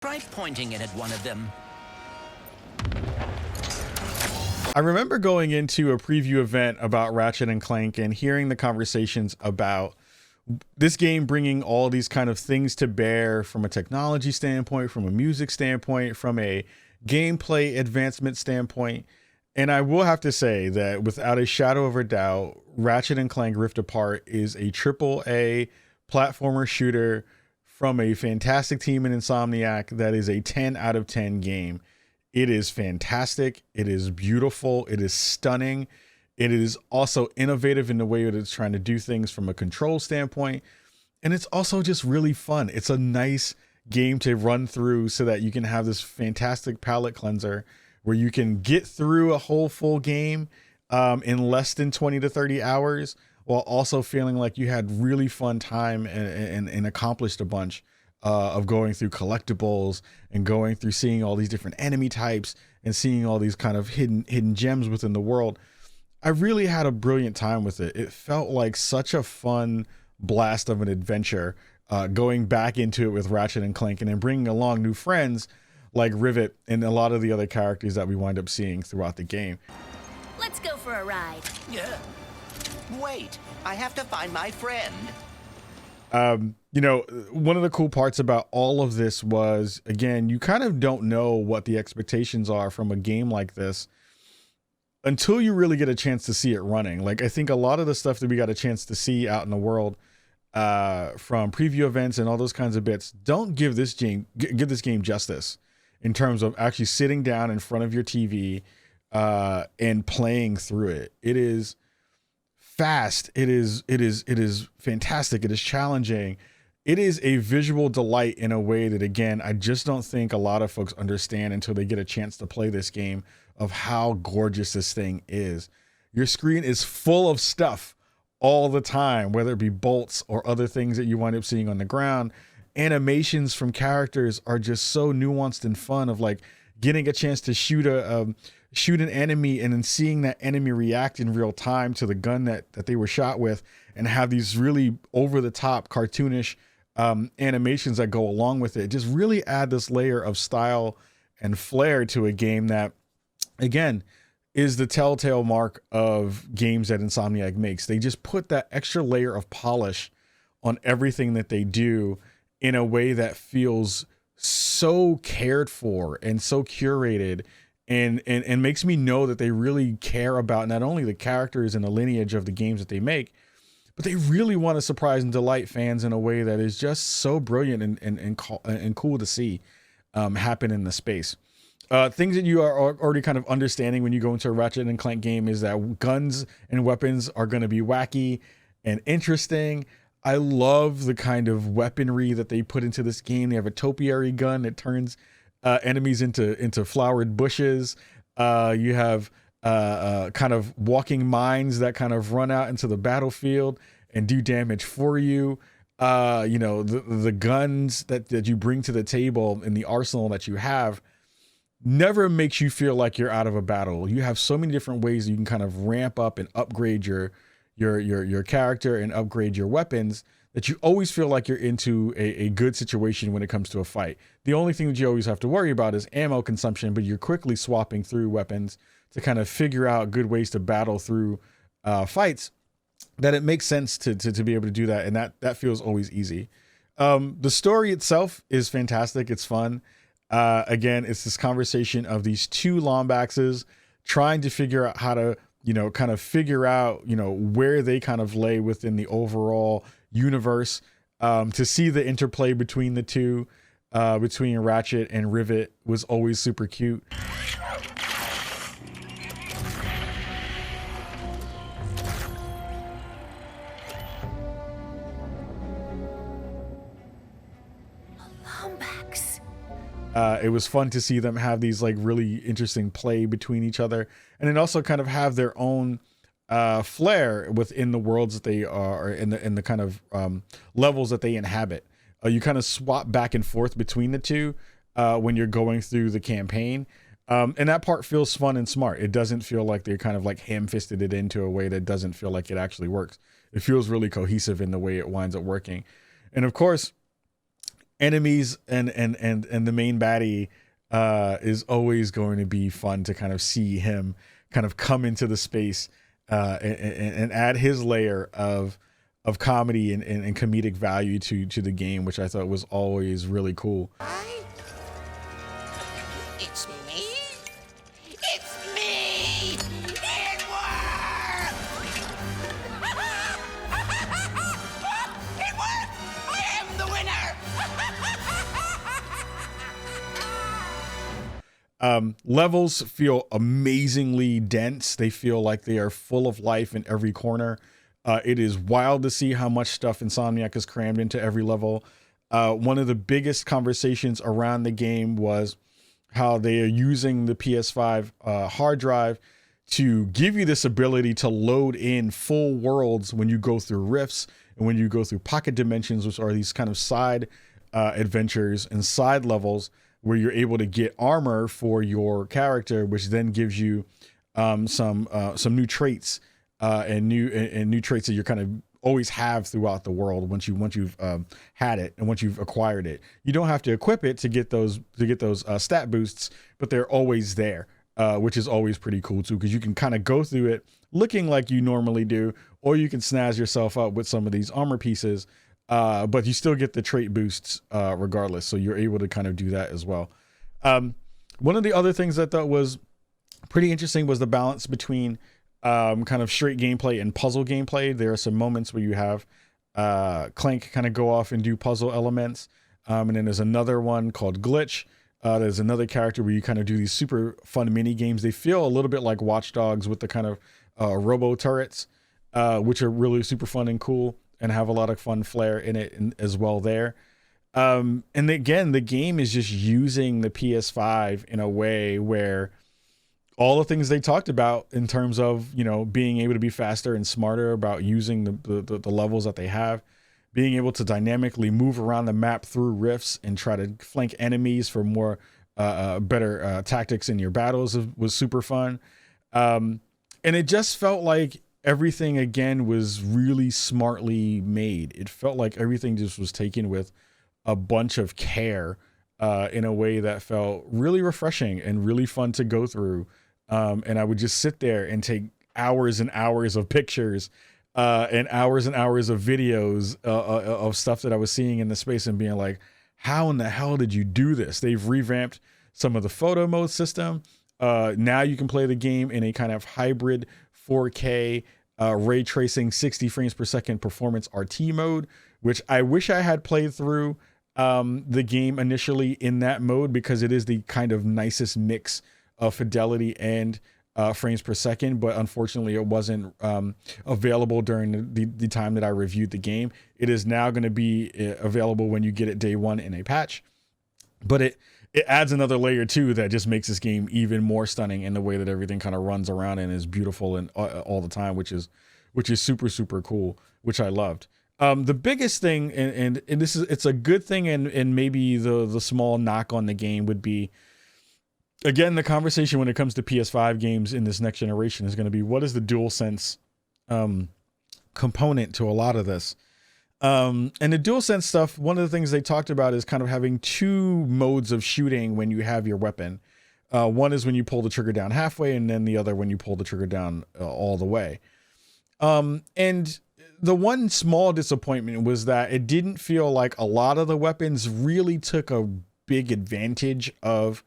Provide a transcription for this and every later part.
Try pointing it at one of them. I remember going into a preview event about Ratchet and Clank and hearing the conversations about this game bringing all these kind of things to bear from a technology standpoint, from a music standpoint, from a gameplay advancement standpoint. And I will have to say that without a shadow of a doubt, Ratchet and Clank Rift Apart is a AAA platformer shooter from a fantastic team in Insomniac that is a 10 out of 10 game. It is fantastic. It is beautiful. It is stunning. It is also innovative in the way that it's trying to do things from a control standpoint. And it's also just really fun. It's a nice game to run through so that you can have this fantastic palate cleanser where you can get through a whole full game in less than 20 to 30 hours while also feeling like you had really fun time and accomplished a bunch of going through collectibles and going through seeing all these different enemy types and seeing all these kind of hidden gems within the world. I really had a brilliant time with it. It felt like such a fun blast of an adventure, going back into it with Ratchet and Clank and then bringing along new friends like Rivet and a lot of the other characters that we wind up seeing throughout the game. Let's go for a ride. Yeah. Wait, I have to find my friend. You know, one of the cool parts about all of this was, again, you kind of don't know what the expectations are from a game like this until you really get a chance to see it running. Like, I think a lot of the stuff that we got a chance to see out in the world from preview events and all those kinds of bits don't give this game justice in terms of actually sitting down in front of your TV and playing through it. It is fast. It is fantastic. It is challenging. It is a visual delight in a way that, again, I just don't think a lot of folks understand until they get a chance to play this game of how gorgeous this thing is. Your screen is full of stuff all the time, whether it be bolts or other things that you wind up seeing on the ground. Animations from characters are just so nuanced and fun, of like getting a chance to shoot an enemy and then seeing that enemy react in real time to the gun that they were shot with, and have these really over the top cartoonish animations that go along with it. Just really add this layer of style and flair to a game that, again, is the telltale mark of games that Insomniac makes. They just put that extra layer of polish on everything that they do in a way that feels so cared for and so curated, and makes me know that they really care about not only the characters and the lineage of the games that they make, but they really want to surprise and delight fans in a way that is just so brilliant and cool to see happen in the space. Things that you are already kind of understanding when you go into a Ratchet and Clank game is that guns and weapons are going to be wacky and interesting. I love the kind of weaponry that they put into this game. They have a topiary gun that turns enemies into flowered bushes. You have kind of walking mines that kind of run out into the battlefield and do damage for you. You know, the guns that you bring to the table in the arsenal that you have never makes you feel like you're out of a battle. You have so many different ways you can kind of ramp up and upgrade your character and upgrade your weapons, that you always feel like you're into a good situation when it comes to a fight. The only thing that you always have to worry about is ammo consumption, but you're quickly swapping through weapons to kind of figure out good ways to battle through fights, that it makes sense to be able to do that. And that feels always easy. The story itself is fantastic. It's fun. Again, it's this conversation of these two Lombaxes trying to figure out how to, kind of figure out, where they kind of lay within the overall universe. To see the interplay between the two, between Ratchet and Rivet, was always super cute. It was fun to see them have these like really interesting play between each other, and then also kind of have their own flair within the worlds that they are in the kind of levels that they inhabit. You kind of swap back and forth between the two when you're going through the campaign, and that part feels fun and smart. It doesn't feel like they're kind of like ham-fisted it into a way that doesn't feel like it actually works. It feels really cohesive in the way it winds up working. And of course, enemies and the main baddie is always going to be fun to kind of see him kind of come into the space and add his layer of comedy and comedic value to the game, which I thought was always really cool. It's me? It's me! It worked! It worked! I am the winner! Levels feel amazingly dense. They feel like they are full of life in every corner. It is wild to see how much stuff Insomniac has crammed into every level. One of the biggest conversations around the game was how they are using the PS5 hard drive to give you this ability to load in full worlds when you go through rifts and when you go through pocket dimensions, which are these kind of side adventures and side levels where you're able to get armor for your character, which then gives you some new traits and new traits that you're kind of always have throughout the world once you've had it and once you've acquired it. You don't have to equip it to get those stat boosts, but they're always there, which is always pretty cool too, because you can kind of go through it looking like you normally do, or you can snazz yourself up with some of these armor pieces, but you still get the trait boosts regardless, so you're able to kind of do that as well. One of the other things I thought was pretty interesting was the balance between kind of straight gameplay and puzzle gameplay. There are some moments where you have Clank kind of go off and do puzzle elements, and then there's another one called Glitch. There's another character where you kind of do these super fun mini games. They feel a little bit like Watch Dogs with the kind of robo turrets, which are really super fun and cool and have a lot of fun flair in it as well there. And again, the game is just using the PS5 in a way where all the things they talked about in terms of, you know, being able to be faster and smarter about using the levels that they have, being able to dynamically move around the map through rifts and try to flank enemies for more better tactics in your battles was super fun. And it just felt like everything again was really smartly made. It felt like everything just was taken with a bunch of care in a way that felt really refreshing and really fun to go through. And I would just sit there and take hours and hours of pictures and hours of videos of stuff that I was seeing in the space and being like, how in the hell did you do this? They've revamped some of the photo mode system. Now you can play the game in a kind of hybrid 4K ray tracing 60 frames per second performance RT mode, which I wish I had played through the game initially in that mode, because it is the kind of nicest mix of fidelity and frames per second, but unfortunately it wasn't available during the time that I reviewed the game. It is now going to be available when you get it day one in a patch, but it adds another layer too that just makes this game even more stunning in the way that everything kind of runs around and is beautiful and all the time, which is super cool, which I loved. The biggest thing, and it's a good thing, and maybe the small knock on the game would be, again, the conversation when it comes to PS5 games in this next generation is going to be, what is the DualSense component to a lot of this? And the DualSense stuff, one of the things they talked about is kind of having two modes of shooting when you have your weapon. One is when you pull the trigger down halfway, and then the other when you pull the trigger down all the way. And the one small disappointment was that it didn't feel like a lot of the weapons really took a big advantage of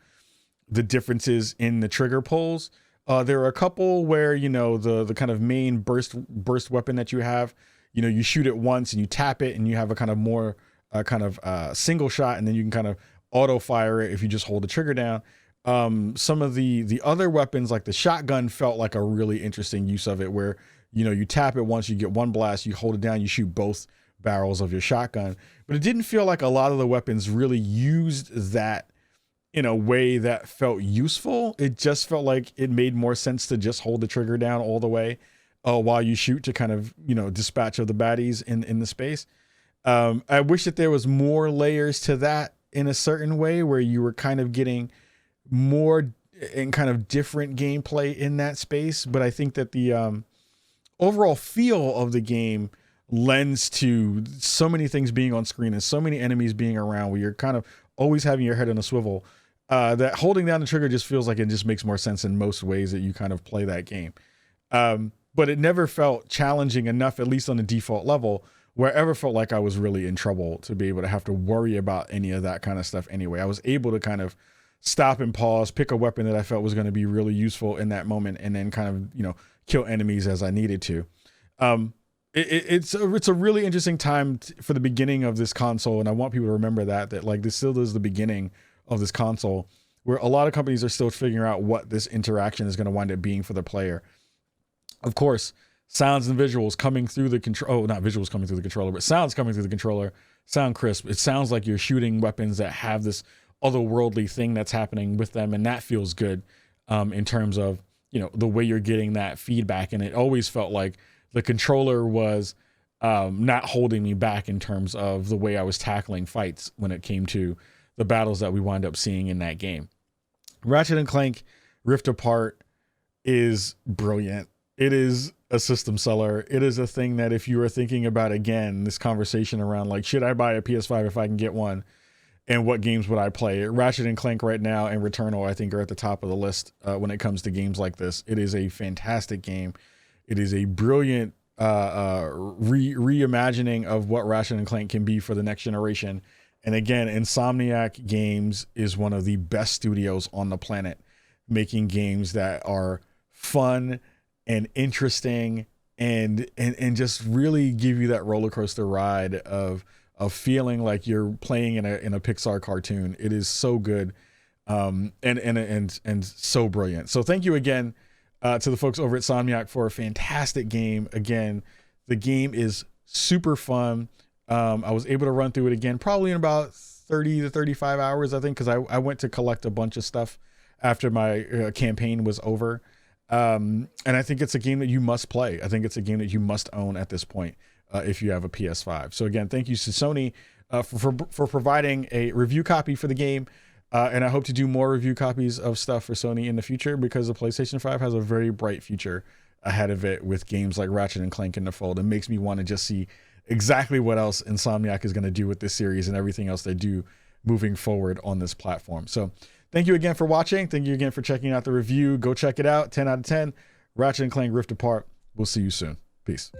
the differences in the trigger pulls. There are a couple where, you know, the kind of main burst weapon that you have, you know, you shoot it once and you tap it and you have a kind of more single shot, and then you can kind of auto fire it if you just hold the trigger down. Some of the other weapons, like the shotgun, felt like a really interesting use of it, where, you know, you tap it once, you get one blast, you hold it down, you shoot both barrels of your shotgun. But it didn't feel like a lot of the weapons really used that in a way that felt useful. It just felt like it made more sense to just hold the trigger down all the way while you shoot, to kind of, you know, dispatch of the baddies in the space. I wish that there was more layers to that in a certain way, where you were kind of getting more and kind of different gameplay in that space. But I think that the overall feel of the game lends to so many things being on screen and so many enemies being around where you're kind of always having your head in a swivel, that holding down the trigger just feels like it just makes more sense in most ways that you kind of play that game. But it never felt challenging enough, at least on the default level, where I ever felt like I was really in trouble to be able to have to worry about any of that kind of stuff anyway. I was able to kind of stop and pause, pick a weapon that I felt was going to be really useful in that moment, and then kind of, you know, kill enemies as I needed to. It's a really interesting time for the beginning of this console, and I want people to remember that like this still is the beginning of this console, where a lot of companies are still figuring out what this interaction is going to wind up being for the player. Of course, sounds and visuals coming through the control, not visuals coming through the controller, but sounds coming through the controller sound crisp. It sounds like you're shooting weapons that have this otherworldly thing that's happening with them, and that feels good in terms of, you know, the way you're getting that feedback. And it always felt like the controller was not holding me back in terms of the way I was tackling fights when it came to the battles that we wind up seeing in that game. Ratchet and Clank Rift Apart is brilliant. It is a system seller. It is a thing that if you are thinking about, again, this conversation around like, should I buy a PS5 if I can get one? And what games would I play? Ratchet and Clank right now and Returnal, I think, are at the top of the list when it comes to games like this. It is a fantastic game. It is a brilliant reimagining of what Ratchet and Clank can be for the next generation. And again, Insomniac Games is one of the best studios on the planet, making games that are fun and interesting and just really give you that roller coaster ride of feeling like you're playing in a Pixar cartoon. It is so good and so brilliant. So thank you again to the folks over at Insomniac for a fantastic game. Again, the game is super fun. I was able to run through it again, probably in about 30 to 35 hours, I think, because I went to collect a bunch of stuff after my campaign was over. And I think it's a game that you must play. I think it's a game that you must own at this point if you have a PS5. So again, thank you to Sony for providing a review copy for the game. And I hope to do more review copies of stuff for Sony in the future, because the PlayStation 5 has a very bright future ahead of it with games like Ratchet and Clank in the fold. It makes me want to just see exactly what else Insomniac is going to do with this series and everything else they do moving forward on this platform. So thank you again for watching. Thank you again for checking out the review. Go check it out. 10 out of 10. Ratchet and Clank Rift Apart. We'll see you soon. Peace.